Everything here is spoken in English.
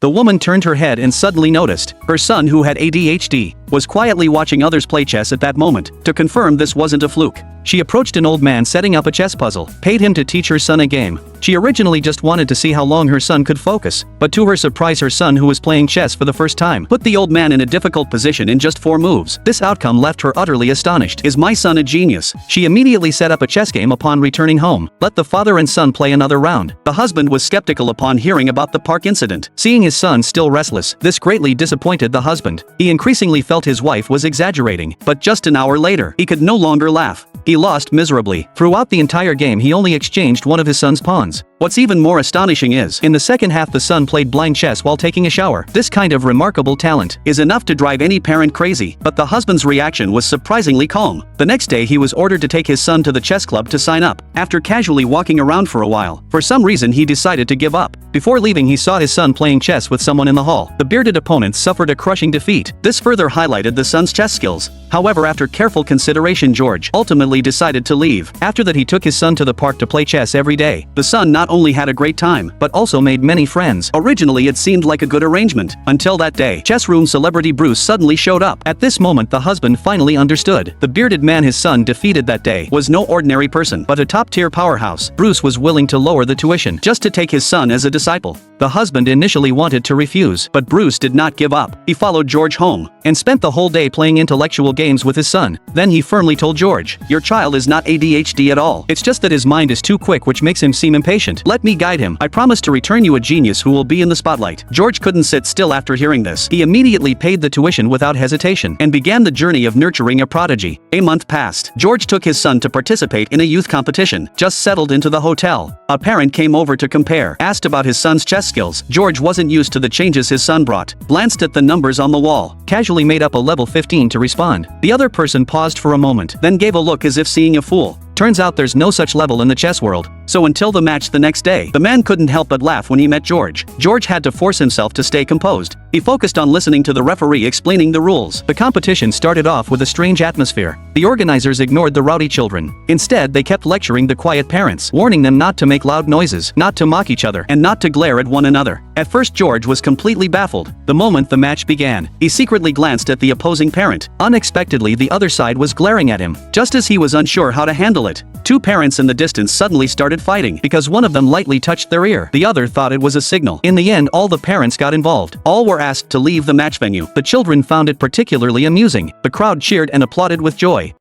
The woman turned her head and suddenly noticed her son, who had ADHD, was quietly watching others play chess at that moment. To confirm this wasn't a fluke, she approached an old man setting up a chess puzzle, paid him to teach her son a game. She originally just wanted to see how long her son could focus, but to her surprise, her son, who was playing chess for the first time, put the old man in a difficult position in just 4 moves. This outcome left her utterly astonished. "Is my son a genius?" She immediately set up a chess game upon returning home. Let the father and son play another round. The husband was skeptical upon hearing about the park incident. Seeing his son still restless, this greatly disappointed the husband. He increasingly felt his wife was exaggerating, but just an hour later, he could no longer laugh. He lost miserably. Throughout the entire game, he only exchanged one of his son's pawns. What's even more astonishing is, in the second half, the son played blind chess while taking a shower. This kind of remarkable talent is enough to drive any parent crazy, but the husband's reaction was surprisingly calm. The next day, he was ordered to take his son to the chess club to sign up. After casually walking around for a while, for some reason he decided to give up. Before leaving, he saw his son playing chess with someone in the hall. The bearded opponent suffered a crushing defeat. This further highlighted the son's chess skills. However, after careful consideration, George ultimately decided to leave. After that, he took his son to the park to play chess every day. The son not only had a great time, but also made many friends. Originally, it seemed like a good arrangement, until that day. Chess room celebrity Bruce suddenly showed up. At this moment, the husband finally understood. The bearded man his son defeated that day was no ordinary person, but a top-tier powerhouse. Bruce was willing to lower the tuition just to take his son as a disciple. The husband initially wanted to refuse, but Bruce did not give up. He followed George home and spent the whole day playing intellectual games with his son. Then he firmly told George, "Your child is not ADHD at all. It's just that his mind is too quick, which makes him seem impatient. Let me guide him. I promise to return you a genius who will be in the spotlight." George couldn't sit still after hearing this. He immediately paid the tuition without hesitation and began the journey of nurturing a prodigy. A month passed. George took his son to participate in a youth competition. Just settled into the hotel, a parent came over to compare. Asked about his son's chess skills. George wasn't used to the changes his son brought. Glanced at the numbers on the wall, casually made up a level 15 to respond. The other person paused for a moment, then gave a look as if seeing a fool. Turns out there's no such level in the chess world. So until the match the next day, the man couldn't help but laugh when he met George. George had to force himself to stay composed. He focused on listening to the referee explaining the rules. The competition started off with a strange atmosphere. The organizers ignored the rowdy children. Instead, they kept lecturing the quiet parents, warning them not to make loud noises, not to mock each other, and not to glare at one another. At first, George was completely baffled. The moment the match began, he secretly glanced at the opposing parent. Unexpectedly, the other side was glaring at him. Just as he was unsure how to handle it, 2 parents in the distance suddenly started fighting because one of them lightly touched their ear. The other thought it was a signal. In the end, all the parents got involved. All were asked to leave the match venue. The children found it particularly amusing. The crowd cheered and applauded with joy.